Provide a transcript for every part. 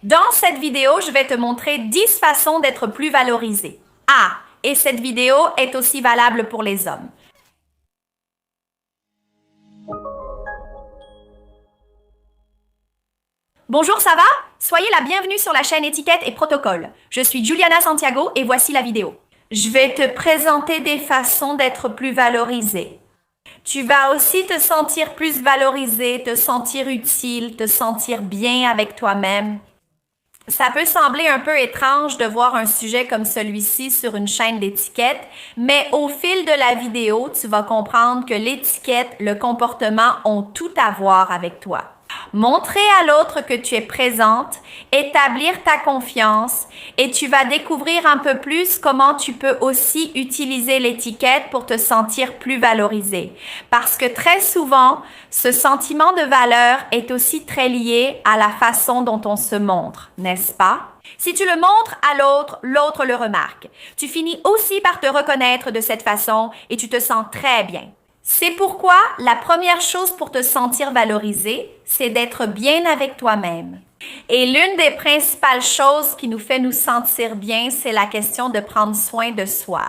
Dans cette vidéo, je vais te montrer 10 façons d'être plus valorisé. Ah, et cette vidéo est aussi valable pour les hommes. Bonjour, ça va? Soyez la bienvenue sur la chaîne Étiquette et Protocole. Je suis Juliana Santiago et voici la vidéo. Je vais te présenter des façons d'être plus valorisé. Tu vas aussi te sentir plus valorisé, te sentir utile, te sentir bien avec toi-même. Ça peut sembler un peu étrange de voir un sujet comme celui-ci sur une chaîne d'étiquette, mais au fil de la vidéo, tu vas comprendre que l'étiquette, le comportement ont tout à voir avec toi. Montrer à l'autre que tu es présente, établir ta confiance et tu vas découvrir un peu plus comment tu peux aussi utiliser l'étiquette pour te sentir plus valorisé. Parce que très souvent, ce sentiment de valeur est aussi très lié à la façon dont on se montre, n'est-ce pas? Si tu le montres à l'autre, l'autre le remarque. Tu finis aussi par te reconnaître de cette façon et tu te sens très bien. C'est pourquoi la première chose pour te sentir valorisé, c'est d'être bien avec toi-même. Et l'une des principales choses qui nous fait nous sentir bien, c'est la question de prendre soin de soi.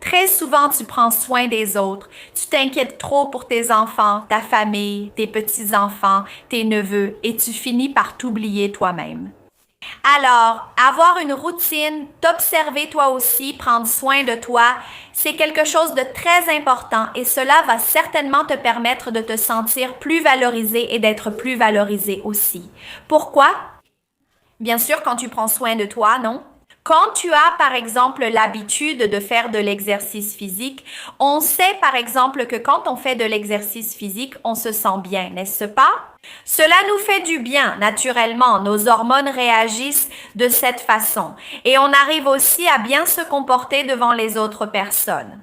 Très souvent, tu prends soin des autres. Tu t'inquiètes trop pour tes enfants, ta famille, tes petits-enfants, tes neveux, et tu finis par t'oublier toi-même. Alors, avoir une routine, t'observer toi aussi, prendre soin de toi, c'est quelque chose de très important et cela va certainement te permettre de te sentir plus valorisé et d'être plus valorisé aussi. Pourquoi? Bien sûr, quand tu prends soin de toi, non? Quand tu as, par exemple, l'habitude de faire de l'exercice physique, on sait, par exemple, que quand on fait de l'exercice physique, on se sent bien, n'est-ce pas? Cela nous fait du bien, naturellement. Nos hormones réagissent de cette façon. Et on arrive aussi à bien se comporter devant les autres personnes.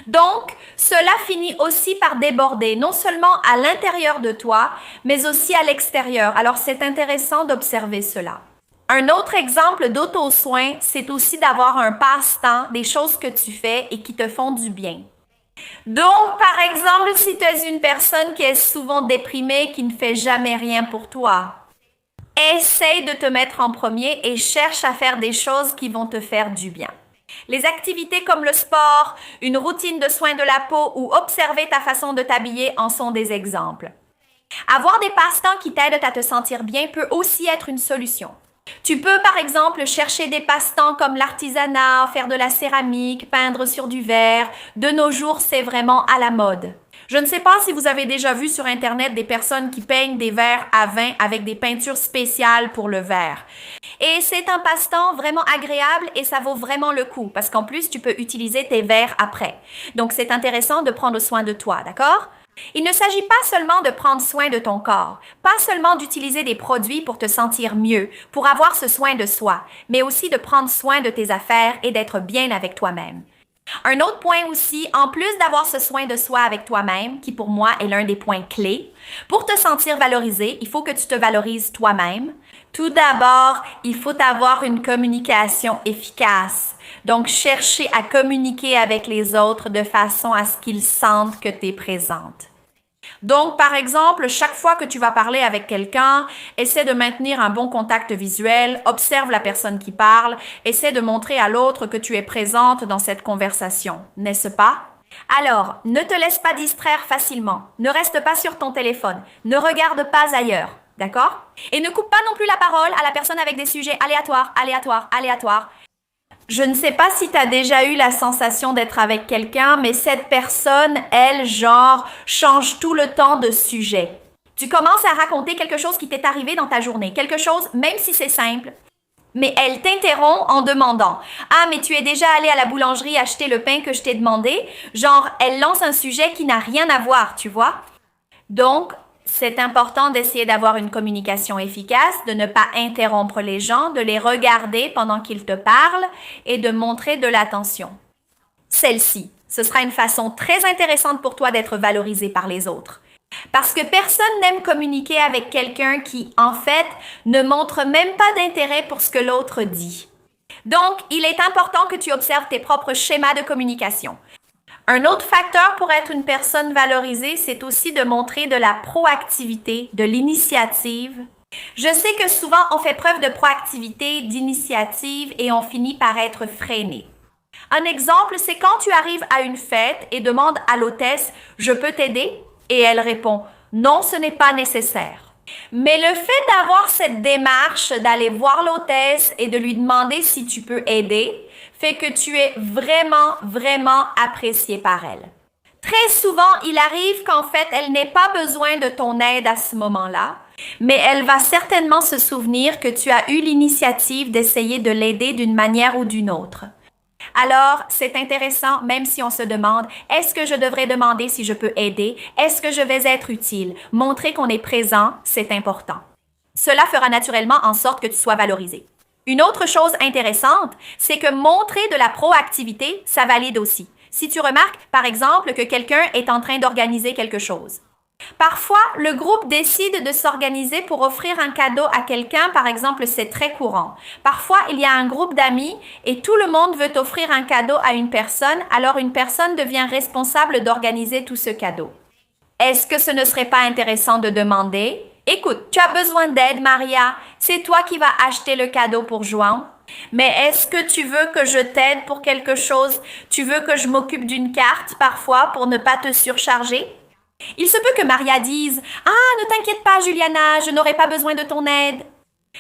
Donc, cela finit aussi par déborder, non seulement à l'intérieur de toi, mais aussi à l'extérieur. Alors, c'est intéressant d'observer cela. Un autre exemple d'auto-soin, c'est aussi d'avoir un passe-temps, des choses que tu fais et qui te font du bien. Donc, par exemple, si tu es une personne qui est souvent déprimée, qui ne fait jamais rien pour toi, essaye de te mettre en premier et cherche à faire des choses qui vont te faire du bien. Les activités comme le sport, une routine de soins de la peau ou observer ta façon de t'habiller en sont des exemples. Avoir des passe-temps qui t'aident à te sentir bien peut aussi être une solution. Tu peux par exemple chercher des passe-temps comme l'artisanat, faire de la céramique, peindre sur du verre. De nos jours, c'est vraiment à la mode. Je ne sais pas si vous avez déjà vu sur Internet des personnes qui peignent des verres à vin avec des peintures spéciales pour le verre. Et c'est un passe-temps vraiment agréable et ça vaut vraiment le coup parce qu'en plus, tu peux utiliser tes verres après. Donc, c'est intéressant de prendre soin de toi, d'accord? Il ne s'agit pas seulement de prendre soin de ton corps, pas seulement d'utiliser des produits pour te sentir mieux, pour avoir ce soin de soi, mais aussi de prendre soin de tes affaires et d'être bien avec toi-même. Un autre point aussi, en plus d'avoir ce soin de soi avec toi-même, qui pour moi est l'un des points clés, pour te sentir valorisé, il faut que tu te valorises toi-même. Tout d'abord, il faut avoir une communication efficace. Donc, chercher à communiquer avec les autres de façon à ce qu'ils sentent que tu es présente. Donc, par exemple, chaque fois que tu vas parler avec quelqu'un, essaie de maintenir un bon contact visuel, observe la personne qui parle, essaie de montrer à l'autre que tu es présente dans cette conversation, n'est-ce pas? Alors, ne te laisse pas distraire facilement, ne reste pas sur ton téléphone, ne regarde pas ailleurs, d'accord? Et ne coupe pas non plus la parole à la personne avec des sujets aléatoires. Je ne sais pas si tu as déjà eu la sensation d'être avec quelqu'un, mais cette personne, elle, genre, change tout le temps de sujet. Tu commences à raconter quelque chose qui t'est arrivé dans ta journée, quelque chose, même si c'est simple, mais elle t'interrompt en demandant « Ah, mais tu es déjà allé à la boulangerie acheter le pain que je t'ai demandé? » Genre, elle lance un sujet qui n'a rien à voir, tu vois? Donc, c'est important d'essayer d'avoir une communication efficace, de ne pas interrompre les gens, de les regarder pendant qu'ils te parlent et de montrer de l'attention. Celle-ci, ce sera une façon très intéressante pour toi d'être valorisé par les autres. Parce que personne n'aime communiquer avec quelqu'un qui, en fait, ne montre même pas d'intérêt pour ce que l'autre dit. Donc, il est important que tu observes tes propres schémas de communication. Un autre facteur pour être une personne valorisée, c'est aussi de montrer de la proactivité, de l'initiative Je sais que souvent on fait preuve de proactivité, d'initiative et on finit par être freiné. Un exemple, c'est quand tu arrives à une fête et demandes à l'hôtesse « Je peux t'aider ?» et elle répond « Non, ce n'est pas nécessaire. » Mais le fait d'avoir cette démarche, d'aller voir l'hôtesse et de lui demander si tu peux aider, fait que tu es vraiment apprécié par elle. Très souvent, il arrive qu'en fait, elle n'ait pas besoin de ton aide à ce moment-là, mais elle va certainement se souvenir que tu as eu l'initiative d'essayer de l'aider d'une manière ou d'une autre. Alors, c'est intéressant, même si on se demande, est-ce que je devrais demander si je peux aider? Est-ce que je vais être utile? Montrer qu'on est présent, c'est important. Cela fera naturellement en sorte que tu sois valorisé. Une autre chose intéressante, c'est que montrer de la proactivité, ça valide aussi. Si tu remarques, par exemple, que quelqu'un est en train d'organiser quelque chose. Parfois, le groupe décide de s'organiser pour offrir un cadeau à quelqu'un, par exemple, c'est très courant. Parfois, il y a un groupe d'amis et tout le monde veut offrir un cadeau à une personne, alors une personne devient responsable d'organiser tout ce cadeau. Est-ce que ce ne serait pas intéressant de demander « Écoute, tu as besoin d'aide, Maria, c'est toi qui vas acheter le cadeau pour Joan. Mais est-ce que tu veux que je t'aide pour quelque chose? Tu veux que je m'occupe d'une carte parfois pour ne pas te surcharger? » Il se peut que Maria dise « Ah, ne t'inquiète pas, Juliana, je n'aurai pas besoin de ton aide. »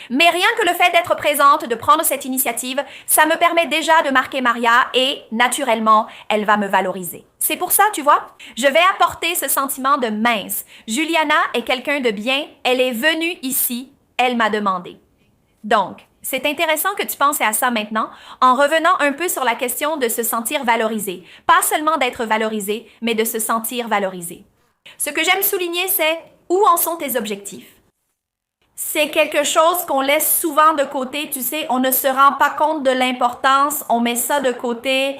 Mais rien que le fait d'être présente, de prendre cette initiative, ça me permet déjà de marquer Maria et, naturellement, elle va me valoriser. C'est pour ça, tu vois, je vais apporter ce sentiment de mince. Juliana est quelqu'un de bien, elle est venue ici, elle m'a demandé. Donc, c'est intéressant que tu penses à ça maintenant en revenant un peu sur la question de se sentir valorisé. Pas seulement d'être valorisé, mais de se sentir valorisé. Ce que j'aime souligner, c'est où en sont tes objectifs. C'est quelque chose qu'on laisse souvent de côté, tu sais, on ne se rend pas compte de l'importance, on met ça de côté.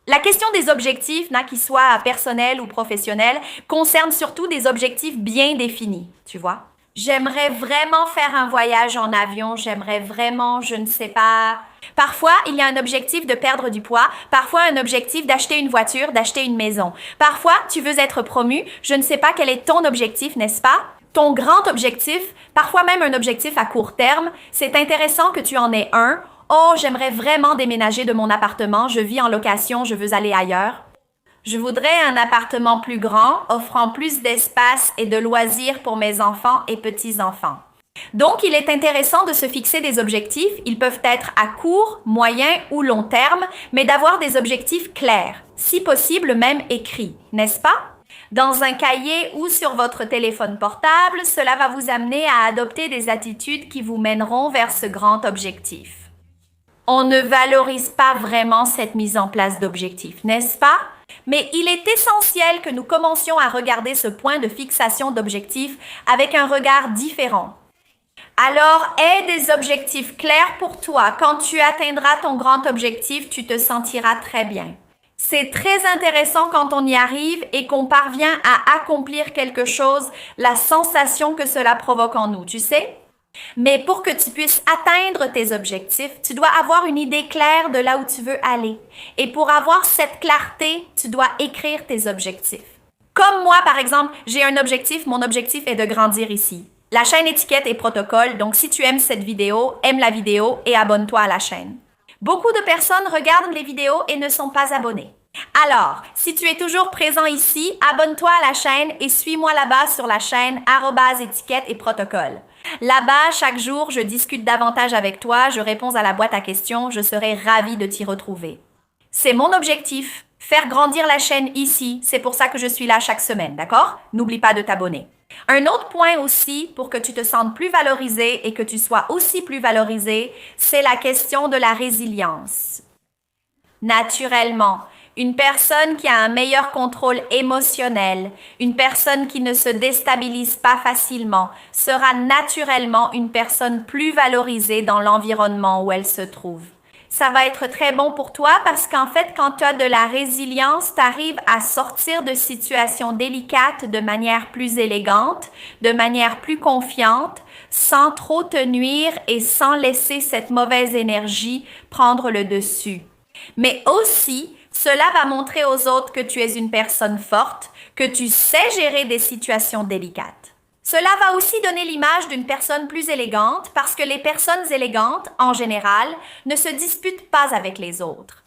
La question des objectifs, qu'ils soient personnels ou professionnels, concerne surtout des objectifs bien définis, tu vois. J'aimerais vraiment faire un voyage en avion, j'aimerais vraiment, je ne sais pas. Parfois, il y a un objectif de perdre du poids, parfois un objectif d'acheter une voiture, d'acheter une maison. Parfois, tu veux être promu, je ne sais pas quel est ton objectif, n'est-ce pas? Ton grand objectif, parfois même un objectif à court terme, c'est intéressant que tu en aies un. Oh, j'aimerais vraiment déménager de mon appartement, je vis en location, je veux aller ailleurs. Je voudrais un appartement plus grand, offrant plus d'espace et de loisirs pour mes enfants et petits-enfants. Donc, il est intéressant de se fixer des objectifs. Ils peuvent être à court, moyen ou long terme, mais d'avoir des objectifs clairs, si possible même écrits, n'est-ce pas? Dans un cahier ou sur votre téléphone portable, cela va vous amener à adopter des attitudes qui vous mèneront vers ce grand objectif. On ne valorise pas vraiment cette mise en place d'objectifs, n'est-ce pas? Mais il est essentiel que nous commencions à regarder ce point de fixation d'objectifs avec un regard différent. Alors, aie des objectifs clairs pour toi. Quand tu atteindras ton grand objectif, tu te sentiras très bien. C'est très intéressant quand on y arrive et qu'on parvient à accomplir quelque chose, la sensation que cela provoque en nous, tu sais? Mais pour que tu puisses atteindre tes objectifs, tu dois avoir une idée claire de là où tu veux aller. Et pour avoir cette clarté, tu dois écrire tes objectifs. Comme moi, par exemple, j'ai un objectif, mon objectif est de grandir ici. La chaîne Étiquette et Protocole, donc si tu aimes cette vidéo, aime la vidéo et abonne-toi à la chaîne. Beaucoup de personnes regardent les vidéos et ne sont pas abonnées. Alors, si tu es toujours présent ici, abonne-toi à la chaîne et suis-moi là-bas sur la chaîne @étiquette et protocole. Là-bas, chaque jour, je discute davantage avec toi, je réponds à la boîte à questions, je serai ravie de t'y retrouver. C'est mon objectif, faire grandir la chaîne ici, c'est pour ça que je suis là chaque semaine, d'accord? N'oublie pas de t'abonner. Un autre point aussi, pour que tu te sentes plus valorisé et que tu sois aussi plus valorisé, c'est la question de la résilience. Naturellement, une personne qui a un meilleur contrôle émotionnel, une personne qui ne se déstabilise pas facilement, sera naturellement une personne plus valorisée dans l'environnement où elle se trouve. Ça va être très bon pour toi parce qu'en fait, quand tu as de la résilience, tu arrives à sortir de situations délicates de manière plus élégante, de manière plus confiante, sans trop te nuire et sans laisser cette mauvaise énergie prendre le dessus. Mais aussi, cela va montrer aux autres que tu es une personne forte, que tu sais gérer des situations délicates. Cela va aussi donner l'image d'une personne plus élégante parce que les personnes élégantes, en général, ne se disputent pas avec les autres.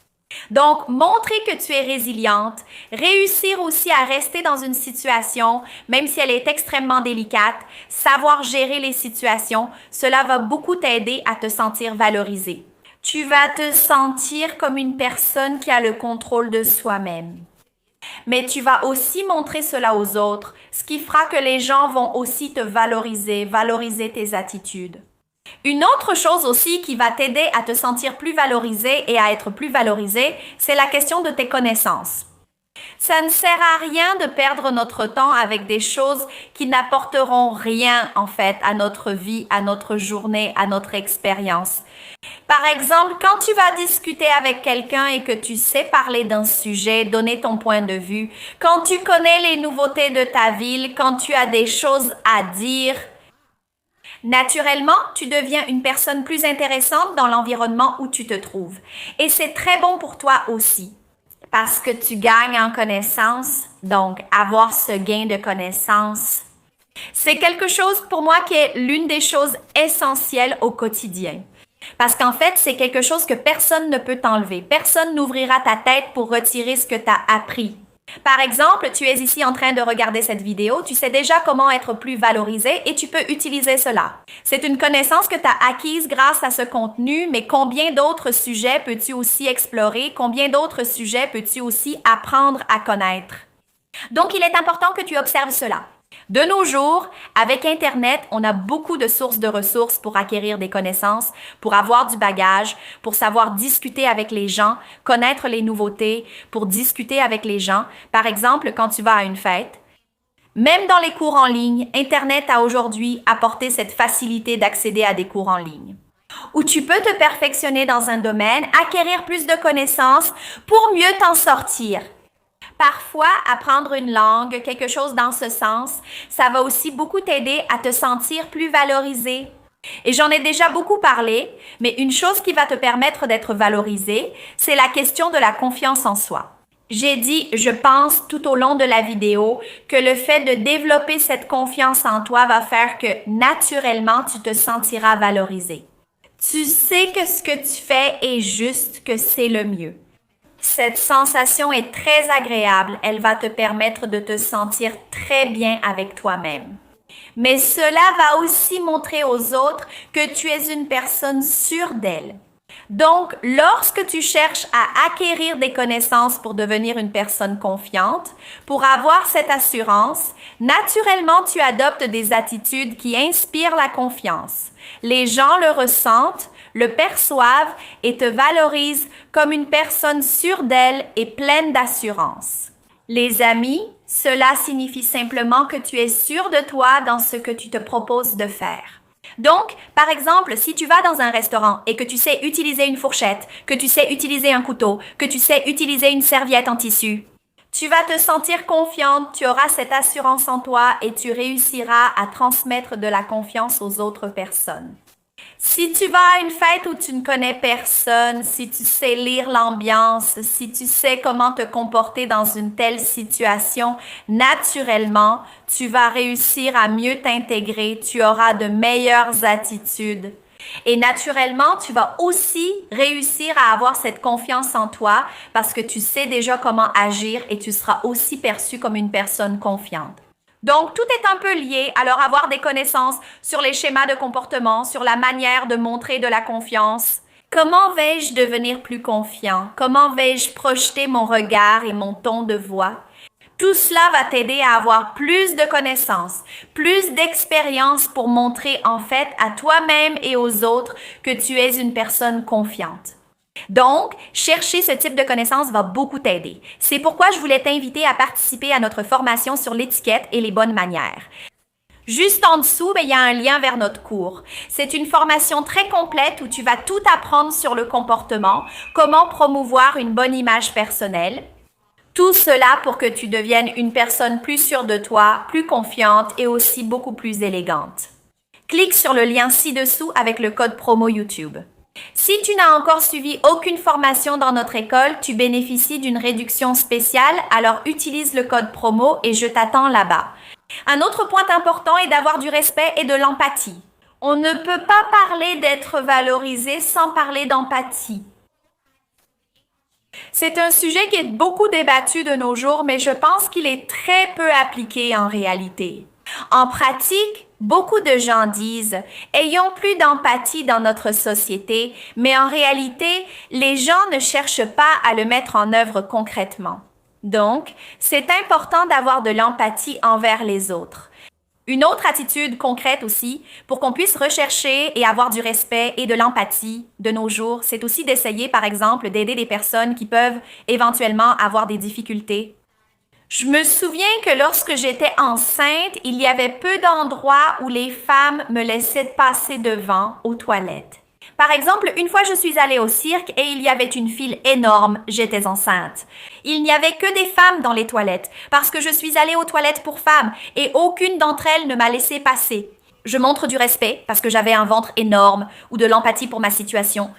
Donc, montrer que tu es résiliente, réussir aussi à rester dans une situation, même si elle est extrêmement délicate, savoir gérer les situations, cela va beaucoup t'aider à te sentir valorisée. Tu vas te sentir comme une personne qui a le contrôle de soi-même. Mais tu vas aussi montrer cela aux autres, ce qui fera que les gens vont aussi te valoriser tes attitudes. Une autre chose aussi qui va t'aider à te sentir plus valorisé et à être plus valorisé, c'est la question de tes connaissances. Ça ne sert à rien de perdre notre temps avec des choses qui n'apporteront rien en fait à notre vie, à notre journée, à notre expérience. Par exemple, quand tu vas discuter avec quelqu'un et que tu sais parler d'un sujet, donner ton point de vue, quand tu connais les nouveautés de ta ville, quand tu as des choses à dire, naturellement, tu deviens une personne plus intéressante dans l'environnement où tu te trouves. Et c'est très bon pour toi aussi, parce que tu gagnes en connaissance, donc avoir ce gain de connaissance, c'est quelque chose pour moi qui est l'une des choses essentielles au quotidien. Parce qu'en fait, c'est quelque chose que personne ne peut t'enlever. Personne n'ouvrira ta tête pour retirer ce que tu as appris. Par exemple, tu es ici en train de regarder cette vidéo, tu sais déjà comment être plus valorisé et tu peux utiliser cela. C'est une connaissance que tu as acquise grâce à ce contenu, mais combien d'autres sujets peux-tu aussi explorer? Combien d'autres sujets peux-tu aussi apprendre à connaître? Donc, il est important que tu observes cela. De nos jours, avec Internet, on a beaucoup de sources de ressources pour acquérir des connaissances, pour avoir du bagage, pour savoir discuter avec les gens, connaître les nouveautés, pour discuter avec les gens. Par exemple, quand tu vas à une fête, même dans les cours en ligne, Internet a aujourd'hui apporté cette facilité d'accéder à des cours en ligne, où tu peux te perfectionner dans un domaine, acquérir plus de connaissances pour mieux t'en sortir. Parfois, apprendre une langue, quelque chose dans ce sens, ça va aussi beaucoup t'aider à te sentir plus valorisé. Et j'en ai déjà beaucoup parlé, mais une chose qui va te permettre d'être valorisé, c'est la question de la confiance en soi. J'ai dit, je pense, tout au long de la vidéo, que le fait de développer cette confiance en toi va faire que, naturellement, tu te sentiras valorisé. Tu sais que ce que tu fais est juste, que c'est le mieux. Cette sensation est très agréable. Elle va te permettre de te sentir très bien avec toi-même. Mais cela va aussi montrer aux autres que tu es une personne sûre d'elle. Donc, lorsque tu cherches à acquérir des connaissances pour devenir une personne confiante, pour avoir cette assurance, naturellement, tu adoptes des attitudes qui inspirent la confiance. Les gens le ressentent, le perçoivent et te valorisent comme une personne sûre d'elle et pleine d'assurance. Les amis, cela signifie simplement que tu es sûr de toi dans ce que tu te proposes de faire. Donc, par exemple, si tu vas dans un restaurant et que tu sais utiliser une fourchette, que tu sais utiliser un couteau, que tu sais utiliser une serviette en tissu, tu vas te sentir confiante, tu auras cette assurance en toi et tu réussiras à transmettre de la confiance aux autres personnes. Si tu vas à une fête où tu ne connais personne, si tu sais lire l'ambiance, si tu sais comment te comporter dans une telle situation, naturellement, tu vas réussir à mieux t'intégrer, tu auras de meilleures attitudes. Et naturellement, tu vas aussi réussir à avoir cette confiance en toi parce que tu sais déjà comment agir et tu seras aussi perçu comme une personne confiante. Donc, tout est un peu lié, alors avoir des connaissances sur les schémas de comportement, sur la manière de montrer de la confiance. Comment vais-je devenir plus confiant? Comment vais-je projeter mon regard et mon ton de voix? Tout cela va t'aider à avoir plus de connaissances, plus d'expérience pour montrer en fait à toi-même et aux autres que tu es une personne confiante. Donc, chercher ce type de connaissances va beaucoup t'aider. C'est pourquoi je voulais t'inviter à participer à notre formation sur l'étiquette et les bonnes manières. Juste en dessous, il y a un lien vers notre cours. C'est une formation très complète où tu vas tout apprendre sur le comportement, comment promouvoir une bonne image personnelle. Tout cela pour que tu deviennes une personne plus sûre de toi, plus confiante et aussi beaucoup plus élégante. Clique sur le lien ci-dessous avec le code promo YouTube. Si tu n'as encore suivi aucune formation dans notre école, tu bénéficies d'une réduction spéciale, alors utilise le code promo et je t'attends là-bas. Un autre point important est d'avoir du respect et de l'empathie. On ne peut pas parler d'être valorisé sans parler d'empathie. C'est un sujet qui est beaucoup débattu de nos jours, mais je pense qu'il est très peu appliqué en réalité. En pratique, beaucoup de gens disent « Ayons plus d'empathie dans notre société », mais en réalité, les gens ne cherchent pas à le mettre en œuvre concrètement. Donc, c'est important d'avoir de l'empathie envers les autres. Une autre attitude concrète aussi, pour qu'on puisse rechercher et avoir du respect et de l'empathie de nos jours, c'est aussi d'essayer, par exemple, d'aider des personnes qui peuvent éventuellement avoir des difficultés. Je me souviens que lorsque j'étais enceinte, il y avait peu d'endroits où les femmes me laissaient passer devant aux toilettes. Par exemple, une fois je suis allée au cirque et il y avait une file énorme, j'étais enceinte. Il n'y avait que des femmes dans les toilettes parce que je suis allée aux toilettes pour femmes et aucune d'entre elles ne m'a laissé passer. Je montre du respect parce que j'avais un ventre énorme ou de l'empathie pour ma situation.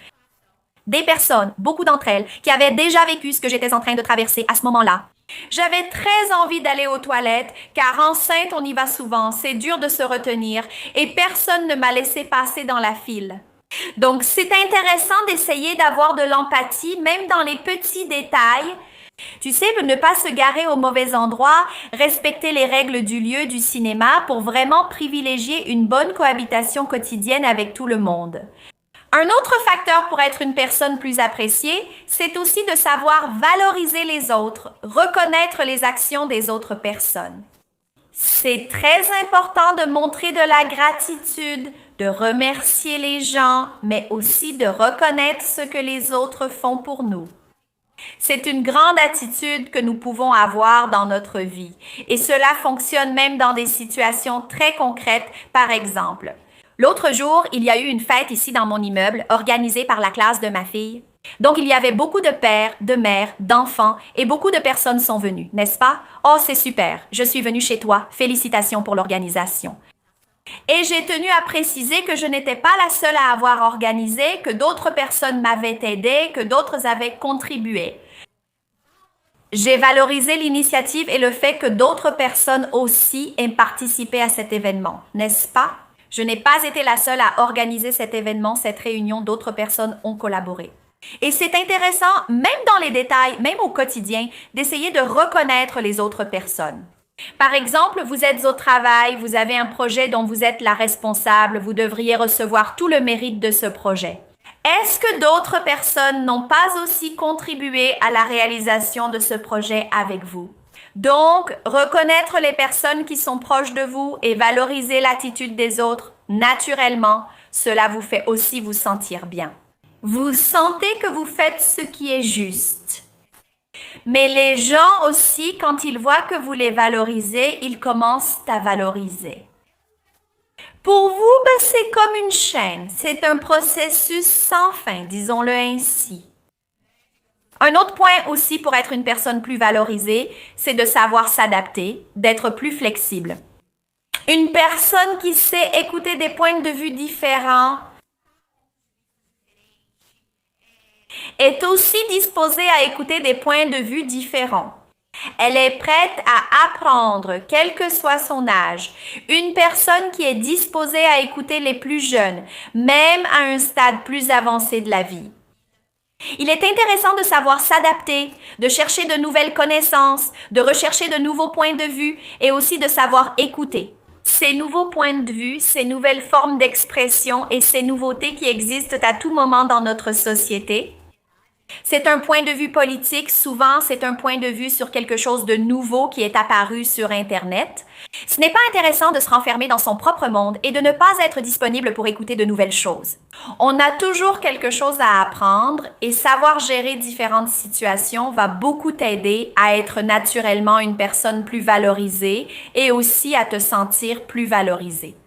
Des personnes, beaucoup d'entre elles, qui avaient déjà vécu ce que j'étais en train de traverser à ce moment-là. J'avais très envie d'aller aux toilettes car enceinte on y va souvent, c'est dur de se retenir et personne ne m'a laissé passer dans la file. Donc, c'est intéressant d'essayer d'avoir de l'empathie, même dans les petits détails. Tu sais, ne pas se garer au mauvais endroit, respecter les règles du lieu du cinéma pour vraiment privilégier une bonne cohabitation quotidienne avec tout le monde. Un autre facteur pour être une personne plus appréciée, c'est aussi de savoir valoriser les autres, reconnaître les actions des autres personnes. C'est très important de montrer de la gratitude, de remercier les gens, mais aussi de reconnaître ce que les autres font pour nous. C'est une grande attitude que nous pouvons avoir dans notre vie et cela fonctionne même dans des situations très concrètes, par exemple. L'autre jour, il y a eu une fête ici dans mon immeuble organisée par la classe de ma fille. Donc, il y avait beaucoup de pères, de mères, d'enfants et beaucoup de personnes sont venues, n'est-ce pas? Oh, c'est super, je suis venue chez toi, félicitations pour l'organisation. Et j'ai tenu à préciser que je n'étais pas la seule à avoir organisé, que d'autres personnes m'avaient aidée, que d'autres avaient contribué. J'ai valorisé l'initiative et le fait que d'autres personnes aussi aient participé à cet événement, n'est-ce pas? Je n'ai pas été la seule à organiser cet événement, cette réunion, d'autres personnes ont collaboré. Et c'est intéressant, même dans les détails, même au quotidien, d'essayer de reconnaître les autres personnes. Par exemple, vous êtes au travail, vous avez un projet dont vous êtes la responsable, vous devriez recevoir tout le mérite de ce projet. Est-ce que d'autres personnes n'ont pas aussi contribué à la réalisation de ce projet avec vous? Donc, reconnaître les personnes qui sont proches de vous et valoriser l'attitude des autres, naturellement, cela vous fait aussi vous sentir bien. Vous sentez que vous faites ce qui est juste. Mais les gens aussi, quand ils voient que vous les valorisez, ils commencent à valoriser. Pour vous, c'est comme une chaîne. C'est un processus sans fin, disons-le ainsi. Un autre point aussi pour être une personne plus valorisée, c'est de savoir s'adapter, d'être plus flexible. Une personne qui sait écouter des points de vue différents est aussi disposée à écouter des points de vue différents. Elle est prête à apprendre, quel que soit son âge. Une personne qui est disposée à écouter les plus jeunes, même à un stade plus avancé de la vie. Il est intéressant de savoir s'adapter, de chercher de nouvelles connaissances, de rechercher de nouveaux points de vue et aussi de savoir écouter. Ces nouveaux points de vue, ces nouvelles formes d'expression et ces nouveautés qui existent à tout moment dans notre société. C'est un point de vue politique, souvent c'est un point de vue sur quelque chose de nouveau qui est apparu sur Internet. Ce n'est pas intéressant de se renfermer dans son propre monde et de ne pas être disponible pour écouter de nouvelles choses. On a toujours quelque chose à apprendre et savoir gérer différentes situations va beaucoup t'aider à être naturellement une personne plus valorisée et aussi à te sentir plus valorisée.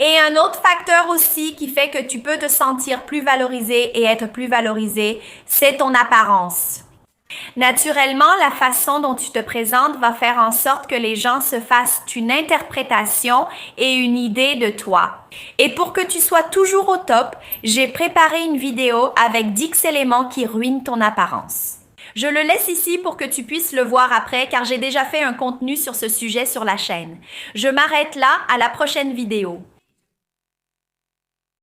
Et un autre facteur aussi qui fait que tu peux te sentir plus valorisé et être plus valorisé, c'est ton apparence. Naturellement, la façon dont tu te présentes va faire en sorte que les gens se fassent une interprétation et une idée de toi. Et pour que tu sois toujours au top, j'ai préparé une vidéo avec 10 éléments qui ruinent ton apparence. Je le laisse ici pour que tu puisses le voir après car j'ai déjà fait un contenu sur ce sujet sur la chaîne. Je m'arrête là, à la prochaine vidéo.